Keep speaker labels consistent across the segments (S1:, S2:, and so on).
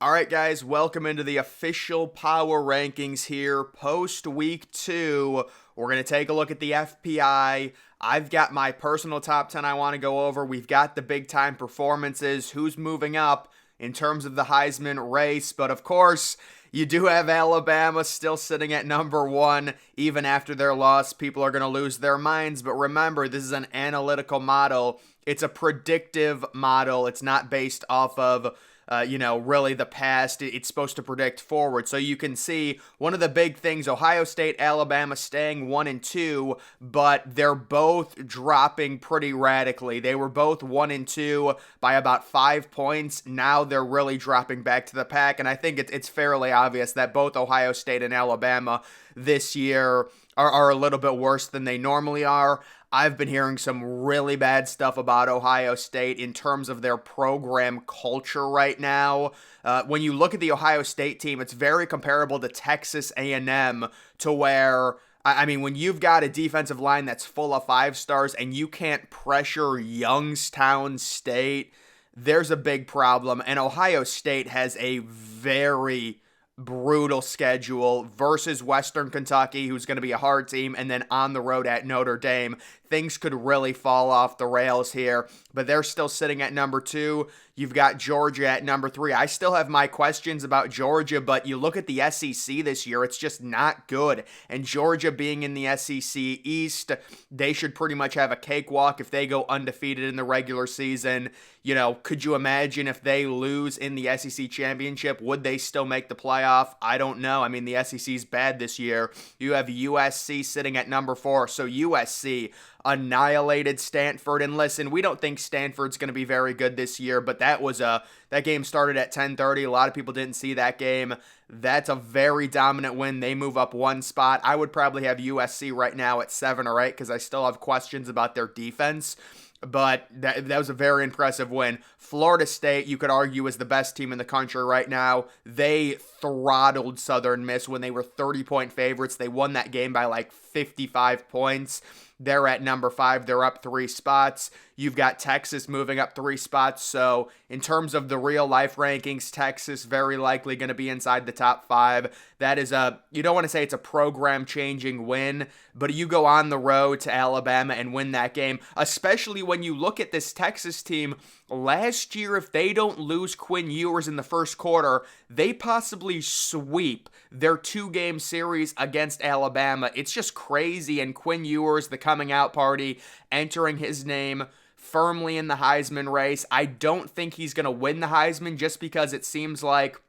S1: All right, guys, welcome into the official power rankings here post week 2. We're going to take a look at the FPI. I've got my personal top 10 I want to go over. We've got the big time performances, who's moving up in terms of the Heisman race. But of course, you do have Alabama still sitting at number 1. Even after their loss, people are going to lose their minds. But remember, this is an analytical model. It's a predictive model. It's not based off of really the past. It's supposed to predict forward. So you can see one of the big things, Ohio State, Alabama staying 1 and 2, but they're both dropping pretty radically. They were both 1 and 2 by about 5 points. Now they're really dropping back to the pack. And I think it's fairly obvious that both Ohio State and Alabama this year are a little bit worse than they normally are. I've been hearing some really bad stuff about Ohio State in terms of their program culture right now. When you look at the Ohio State team, it's very comparable to Texas A&M, to where, I mean, when you've got a defensive line that's full of 5 stars and you can't pressure Youngstown State, there's a big problem. And Ohio State has a very brutal schedule versus Western Kentucky, who's going to be a hard team, and then on the road at Notre Dame. Things could really fall off the rails here, but they're still sitting at number 2. You've got Georgia at number 3. I still have my questions about Georgia, but you look at the SEC this year, it's just not good. And Georgia being in the SEC East, they should pretty much have a cakewalk if they go undefeated in the regular season. You know, could you imagine if they lose in the SEC championship? Would they still make the playoff? I don't know. I mean, the SEC's bad this year. You have USC sitting at number 4. So USC annihilated Stanford. And listen, we don't think Stanford's going to be very good this year, but that game started at 10:30. A lot of people didn't see that game. That's a very dominant win. They move up 1 spot. I would probably have USC right now at 7 or 8 because I still have questions about their defense. But that was a very impressive win. Florida State, you could argue, is the best team in the country right now. They throttled Southern Miss when they were 30-point favorites. They won that game by like 55 points. They're at number 5. They're up 3 spots. You've got Texas moving up 3 spots. So in terms of the real life rankings, Texas very likely going to be inside the top 5. That is you don't want to say it's a program changing win, but you go on the road to Alabama and win that game, especially when you look at this Texas team. Last year, if they don't lose Quinn Ewers in the first quarter, they possibly sweep their 2-game series against Alabama. It's just crazy. And Quinn Ewers, the coming out party, entering his name firmly in the Heisman race. I don't think he's going to win the Heisman just because it seems like,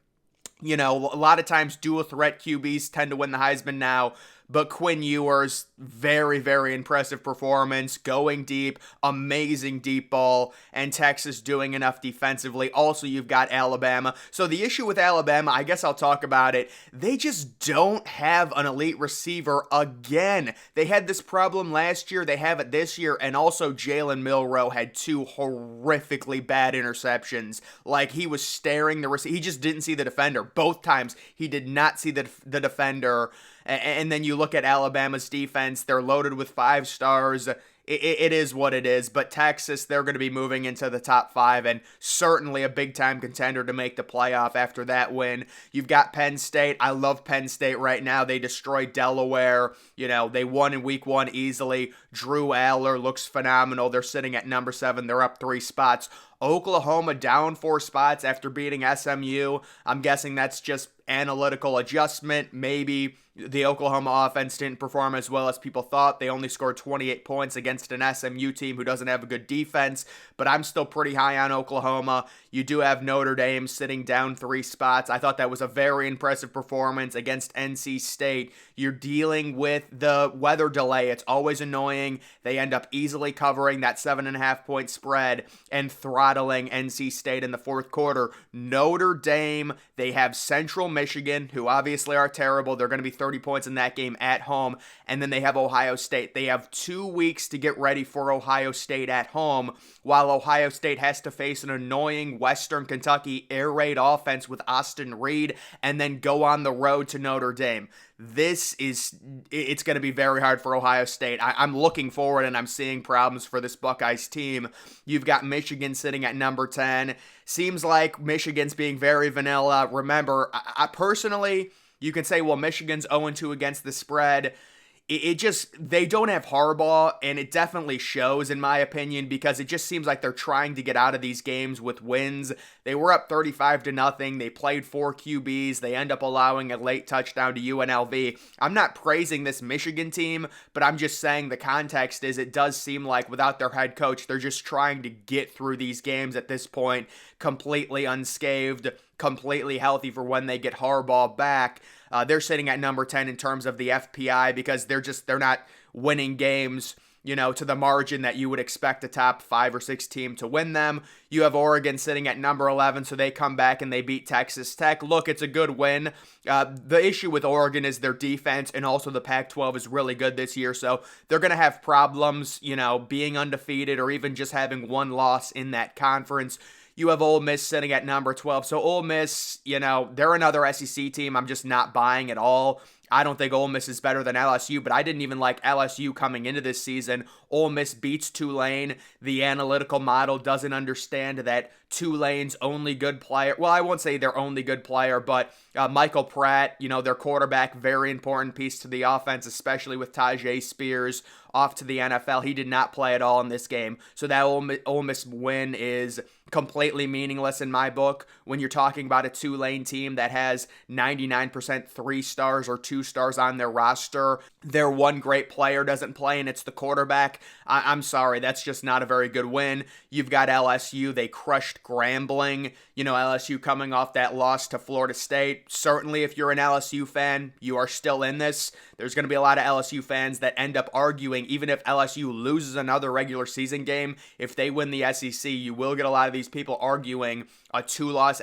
S1: a lot of times dual threat QBs tend to win the Heisman now. But Quinn Ewers, very, very impressive performance, going deep, amazing deep ball, and Texas doing enough defensively. Also, you've got Alabama. So the issue with Alabama, I guess I'll talk about it. They just don't have an elite receiver again. They had this problem last year. They have it this year. And also, Jalen Milroe had 2 horrifically bad interceptions. Like, he was staring the receiver. He just didn't see the defender. Both times, he did not see the defender. And then you look at Alabama's defense, they're loaded with 5 stars. It is what it is. But Texas, they're going to be moving into the top 5 and certainly a big-time contender to make the playoff after that win. You've got Penn State. I love Penn State right now. They destroyed Delaware. They won in week 1 easily. Drew Aller looks phenomenal. They're sitting at number 7. They're up 3 spots. Oklahoma down 4 spots after beating SMU. I'm guessing that's just analytical adjustment. Maybe the Oklahoma offense didn't perform as well as people thought. They only scored 28 points against an SMU team who doesn't have a good defense, but I'm still pretty high on Oklahoma. You do have Notre Dame sitting down 3 spots. I thought that was a very impressive performance against NC State. You're dealing with the weather delay. It's always annoying. They end up easily covering that 7.5-point spread and throttling NC State in the fourth quarter. Notre Dame, they have Central Michigan, who obviously are terrible. They're going to be 30 points in that game at home. And then they have Ohio State. They have 2 weeks to get ready for Ohio State at home, while Ohio State has to face an annoying Western Kentucky air raid offense with Austin Reed and then go on the road to Notre Dame. it's going to be very hard for Ohio State. I'm looking forward and I'm seeing problems for this Buckeyes team. You've got Michigan sitting at number 10. Seems like Michigan's being very vanilla. Remember, I personally, you can say, well, Michigan's 0-2 against the spread. It just, they don't have Harbaugh, and it definitely shows, in my opinion, because it just seems like they're trying to get out of these games with wins. They were up 35-0. They played 4 QBs. They end up allowing a late touchdown to UNLV. I'm not praising this Michigan team, but I'm just saying the context is it does seem like without their head coach, they're just trying to get through these games at this point completely unscathed, completely healthy for when they get Harbaugh back. They're sitting at number 10 in terms of the FPI because they're not winning games, to the margin that you would expect a top 5 or 6 team to win them. You have Oregon sitting at number 11, so they come back and they beat Texas Tech. Look, it's a good win. The issue with Oregon is their defense, and also the Pac-12 is really good this year, so they're going to have problems, being undefeated or even just having one loss in that conference. You have Ole Miss sitting at number 12. So Ole Miss, they're another SEC team I'm just not buying at all. I don't think Ole Miss is better than LSU, but I didn't even like LSU coming into this season. Ole Miss beats Tulane. The analytical model doesn't understand that Tulane's only good player, well, I won't say their only good player, but Michael Pratt, their quarterback, very important piece to the offense, especially with Tajay Spears off to the NFL. He did not play at all in this game. So that Ole Miss win is completely meaningless in my book when you're talking about a Tulane team that has 99% 3 stars or 2 stars on their roster. Their one great player doesn't play, and it's the quarterback. I'm sorry, that's just not a very good win. You've got LSU. They crushed Grambling. LSU coming off that loss to Florida State. Certainly, if you're an LSU fan, you are still in this. There's going to be a lot of LSU fans that end up arguing, even if LSU loses another regular season game, if they win the SEC, you will get a lot of these people arguing a two-loss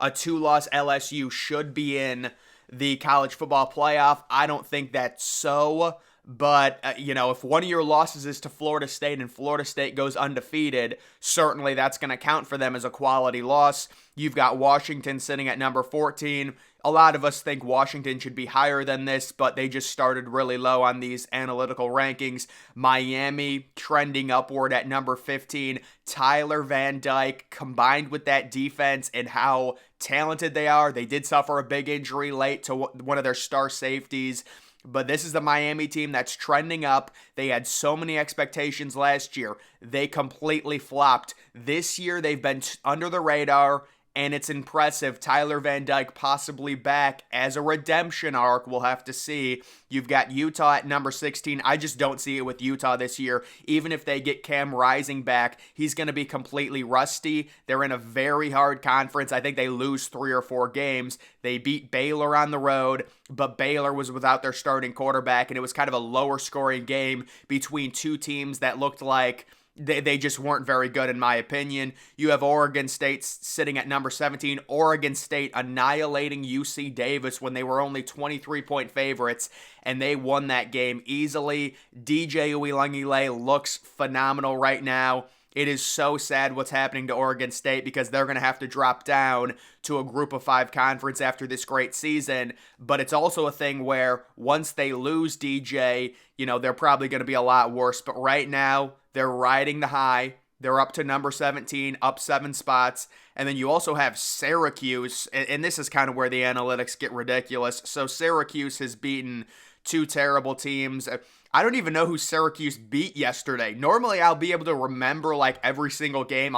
S1: LSU should be in the college football playoff. I don't think that's so. But, if one of your losses is to Florida State and Florida State goes undefeated, certainly that's going to count for them as a quality loss. You've got Washington sitting at number 14. A lot of us think Washington should be higher than this, but they just started really low on these analytical rankings. Miami trending upward at number 15. Tyler Van Dyke, combined with that defense and how talented they are, they did suffer a big injury late to one of their star safeties. But this is the Miami team that's trending up. They had so many expectations last year. They completely flopped. This year, they've been under the radar, and it's impressive. Tyler Van Dyke possibly back as a redemption arc. We'll have to see. You've got Utah at number 16. I just don't see it with Utah this year. Even if they get Cam Rising back, he's going to be completely rusty. They're in a very hard conference. I think they lose 3 or 4 games. They beat Baylor on the road, but Baylor was without their starting quarterback, and it was kind of a lower scoring game between two teams that looked like they just weren't very good, in my opinion. You have Oregon State sitting at number 17. Oregon State annihilating UC Davis when they were only 23-point favorites, and they won that game easily. DJ Uiagalelei looks phenomenal right now. It is so sad what's happening to Oregon State because they're going to have to drop down to a group of 5 conference after this great season. But it's also a thing where once they lose DJ, they're probably going to be a lot worse. But right now, they're riding the high. They're up to number 17, up 7 spots. And then you also have Syracuse, and this is kind of where the analytics get ridiculous. So Syracuse has beaten 2 terrible teams. I don't even know who Syracuse beat yesterday. Normally, I'll be able to remember every single game.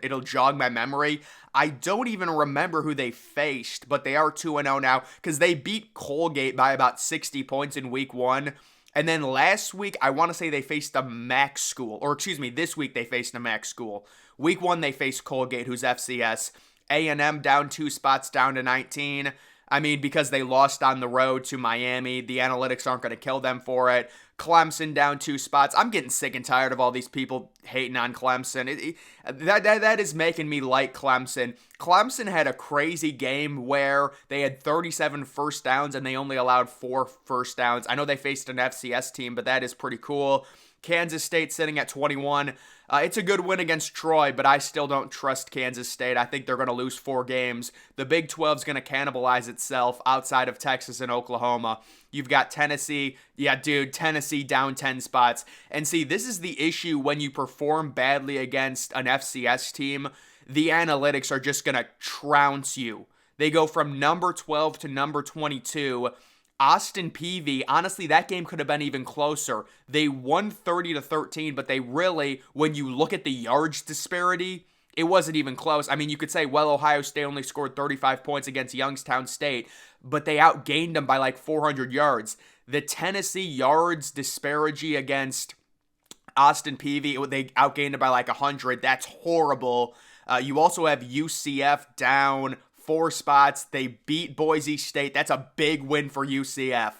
S1: It'll jog my memory. I don't even remember who they faced, but they are 2-0 now because they beat Colgate by about 60 points in week 1. And then last week, I want to say they faced a MAC school. Or this week they faced a MAC school. Week 1, they faced Colgate, who's FCS. A&M down 2 spots, down to 19. Because they lost on the road to Miami, the analytics aren't going to kill them for it. Clemson down 2 spots. I'm getting sick and tired of all these people hating on Clemson. That is making me like Clemson. Clemson had a crazy game where they had 37 first downs and they only allowed 4 first downs. I know they faced an FCS team, but that is pretty cool. Kansas State sitting at 21. It's a good win against Troy, but I still don't trust Kansas State. I think they're going to lose 4 games. The Big 12 is going to cannibalize itself outside of Texas and Oklahoma. You've got Tennessee. Yeah, dude, Tennessee down 10 spots. And see, this is the issue when you perform badly against an FCS team. The analytics are just going to trounce you. They go from number 12 to number 22. Austin Peay, honestly, that game could have been even closer. They won 30-13, but they really, when you look at the yards disparity, it wasn't even close. I mean, you could say, well, Ohio State only scored 35 points against Youngstown State, but they outgained them by like 400 yards. The Tennessee yards disparity against Austin Peay, they outgained it by like 100. That's horrible. You also have UCF down 4 spots. They beat Boise State. That's a big win for UCF.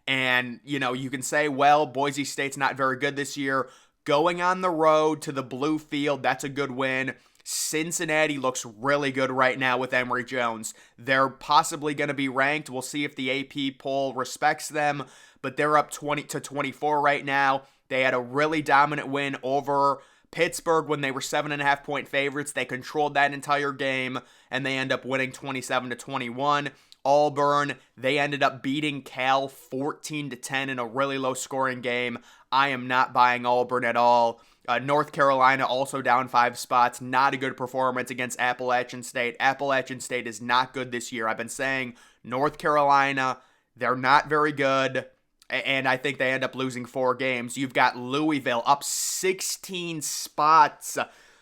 S1: And, you can say, well, Boise State's not very good this year. Going on the road to the Blue Field, that's a good win. Cincinnati looks really good right now with Emory Jones. They're possibly going to be ranked. We'll see if the AP poll respects them, but they're up 20-24 right now. They had a really dominant win over Pittsburgh when they were 7.5-point favorites. They controlled that entire game, and they end up winning 27-21. Auburn, they ended up beating Cal 14-10 in a really low-scoring game. I am not buying Auburn at all. North Carolina also down 5 spots. Not a good performance against Appalachian State. Appalachian State is not good this year. I've been saying North Carolina, they're not very good, and I think they end up losing 4 games. You've got Louisville up 16 spots.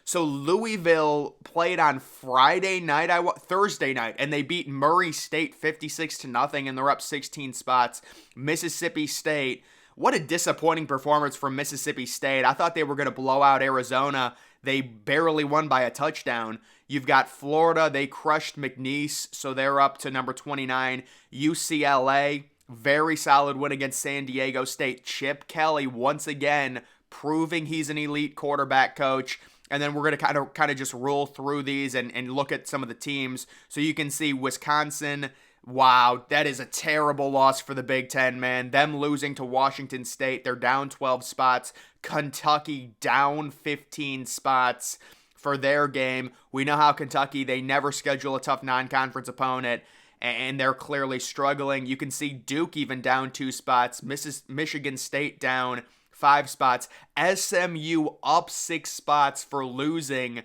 S1: So Louisville played on Thursday night, and they beat Murray State 56-0, and they're up 16 spots. Mississippi State, what a disappointing performance from Mississippi State. I thought they were going to blow out Arizona. They barely won by a touchdown. You've got Florida. They crushed McNeese, so they're up to number 29. UCLA, very solid win against San Diego State. Chip Kelly, once again, proving he's an elite quarterback coach. And then we're going to kind of just roll through these and look at some of the teams. So you can see Wisconsin. Wow, that is a terrible loss for the Big Ten, man. Them losing to Washington State. They're down 12 spots. Kentucky down 15 spots for their game. We know how Kentucky, they never schedule a tough non-conference opponent, and they're clearly struggling. You can see Duke even down 2 spots. Michigan State down 5 spots. SMU up 6 spots for losing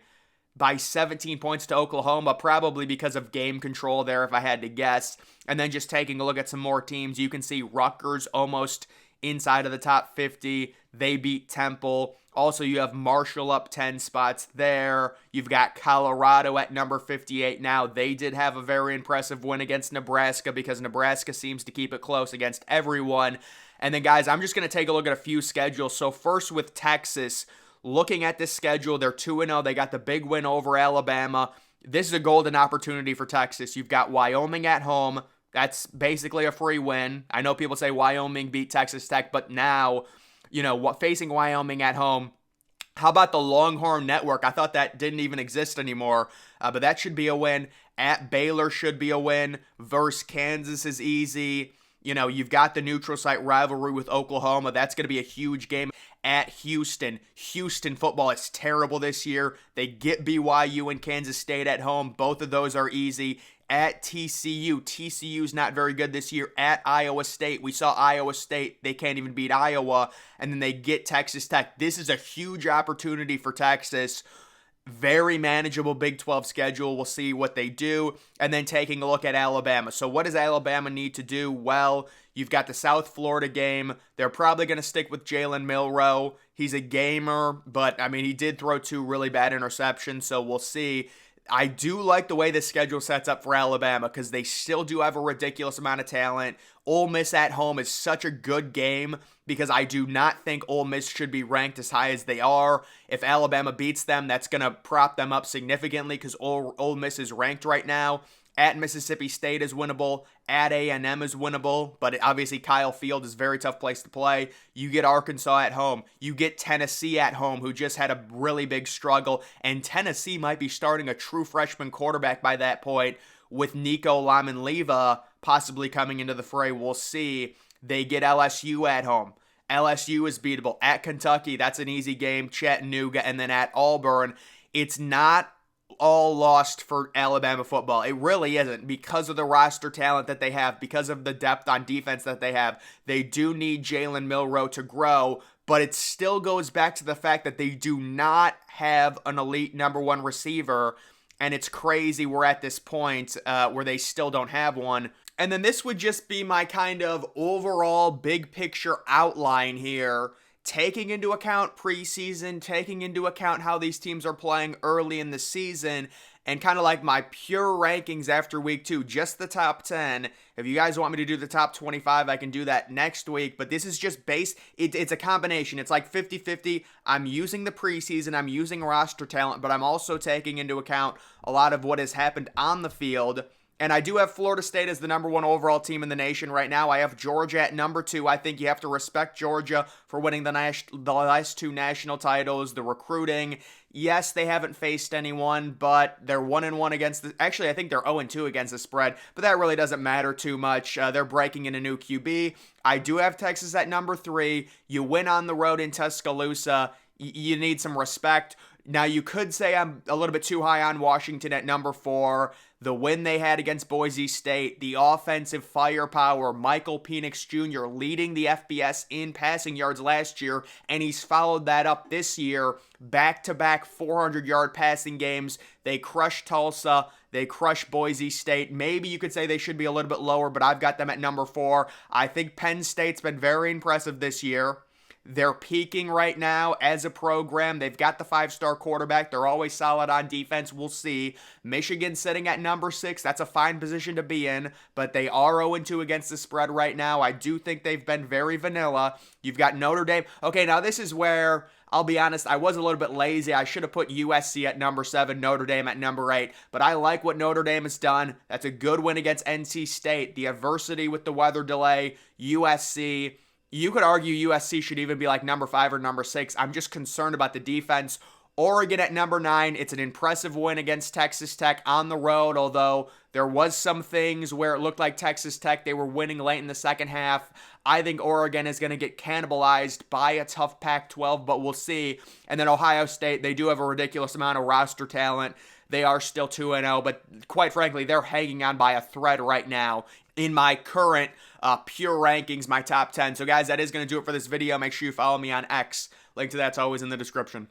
S1: by 17 points to Oklahoma, probably because of game control there, if I had to guess. And then just taking a look at some more teams, you can see Rutgers almost inside of the top 50. They beat Temple. Also, you have Marshall up 10 spots there. You've got Colorado at number 58 now. They did have a very impressive win against Nebraska because Nebraska seems to keep it close against everyone. And then, guys, I'm just going to take a look at a few schedules. So first with Texas, looking at this schedule, they're 2-0. They got the big win over Alabama. This is a golden opportunity for Texas. You've got Wyoming at home. That's basically a free win. I know people say Wyoming beat Texas Tech, but now, facing Wyoming at home, how about the Longhorn Network? I thought that didn't even exist anymore, but that should be a win. At Baylor should be a win. Versus Kansas is easy. You've got the neutral site rivalry with Oklahoma. That's going to be a huge game. At Houston. Houston football is terrible this year. They get BYU and Kansas State at home. Both of those are easy. At TCU. TCU's not very good this year. At Iowa State. We saw Iowa State. They can't even beat Iowa. And then they get Texas Tech. This is a huge opportunity for Texas. Very manageable Big 12 schedule. We'll see what they do. And then taking a look at Alabama. So what does Alabama need to do? Well, you've got the South Florida game. They're probably going to stick with Jalen Milroe. He's a gamer, but, he did throw 2 really bad interceptions, so we'll see. I do like the way the schedule sets up for Alabama because they still do have a ridiculous amount of talent. Ole Miss at home is such a good game because I do not think Ole Miss should be ranked as high as they are. If Alabama beats them, that's going to prop them up significantly because Ole Miss is ranked right now. At Mississippi State is winnable. At A&M is winnable. But obviously Kyle Field is a very tough place to play. You get Arkansas at home. You get Tennessee at home, who just had a really big struggle. And Tennessee might be starting a true freshman quarterback by that point with Nico Lamanleva possibly coming into the fray. We'll see. They get LSU at home. LSU is beatable. At Kentucky, that's an easy game. Chattanooga, and then at Auburn. It's not all lost for Alabama football. It really isn't, because of the roster talent that they have, because of the depth on defense that they have. They do need Jalen Milroe to grow, but it still goes back to the fact that they do not have an elite number one receiver, and it's crazy we're at this point where they still don't have one. And then this would just be my kind of overall big picture outline here, taking into account preseason, taking into account how these teams are playing early in the season, and kind of like my pure rankings after week 2, just the top 10. If you guys want me to do the top 25, I can do that next week, but this is just it's a combination. It's like 50-50. I'm using the preseason, I'm using roster talent, but I'm also taking into account a lot of what has happened on the field. And I do have Florida State as the number 1 overall team in the nation right now. I have Georgia at number 2. I think you have to respect Georgia for winning the last 2 national titles. The recruiting, yes, they haven't faced anyone, but they're 1-1 against actually, I think they're 0-2 against the spread, but that really doesn't matter too much. They're breaking in a new QB. I do have Texas at number 3. You win on the road in Tuscaloosa. You need some respect. Now, you could say I'm a little bit too high on Washington at number 4. The win they had against Boise State, the offensive firepower, Michael Penix Jr. leading the FBS in passing yards last year, and he's followed that up this year. Back-to-back 400-yard passing games. They crushed Tulsa. They crushed Boise State. Maybe you could say they should be a little bit lower, but I've got them at number 4. I think Penn State's been very impressive this year. They're peaking right now as a program. They've got the 5-star quarterback. They're always solid on defense. We'll see. Michigan sitting at number 6. That's a fine position to be in, but they are 0-2 against the spread right now. I do think they've been very vanilla. You've got Notre Dame. Okay, now this is where, I'll be honest, I was a little bit lazy. I should have put USC at number 7, Notre Dame at number 8, but I like what Notre Dame has done. That's a good win against NC State. The adversity with the weather delay, USC. You could argue USC should even be like number 5 or number 6. I'm just concerned about the defense. Oregon at number 9. It's an impressive win against Texas Tech on the road, although there was some things where it looked like Texas Tech, they were winning late in the second half. I think Oregon is going to get cannibalized by a tough Pac-12, but we'll see. And then Ohio State, they do have a ridiculous amount of roster talent. They are still 2-0, but quite frankly, they're hanging on by a thread right now in my current pure rankings, my top 10. So guys, that is going to do it for this video. Make sure you follow me on X. Link to that's always in the description.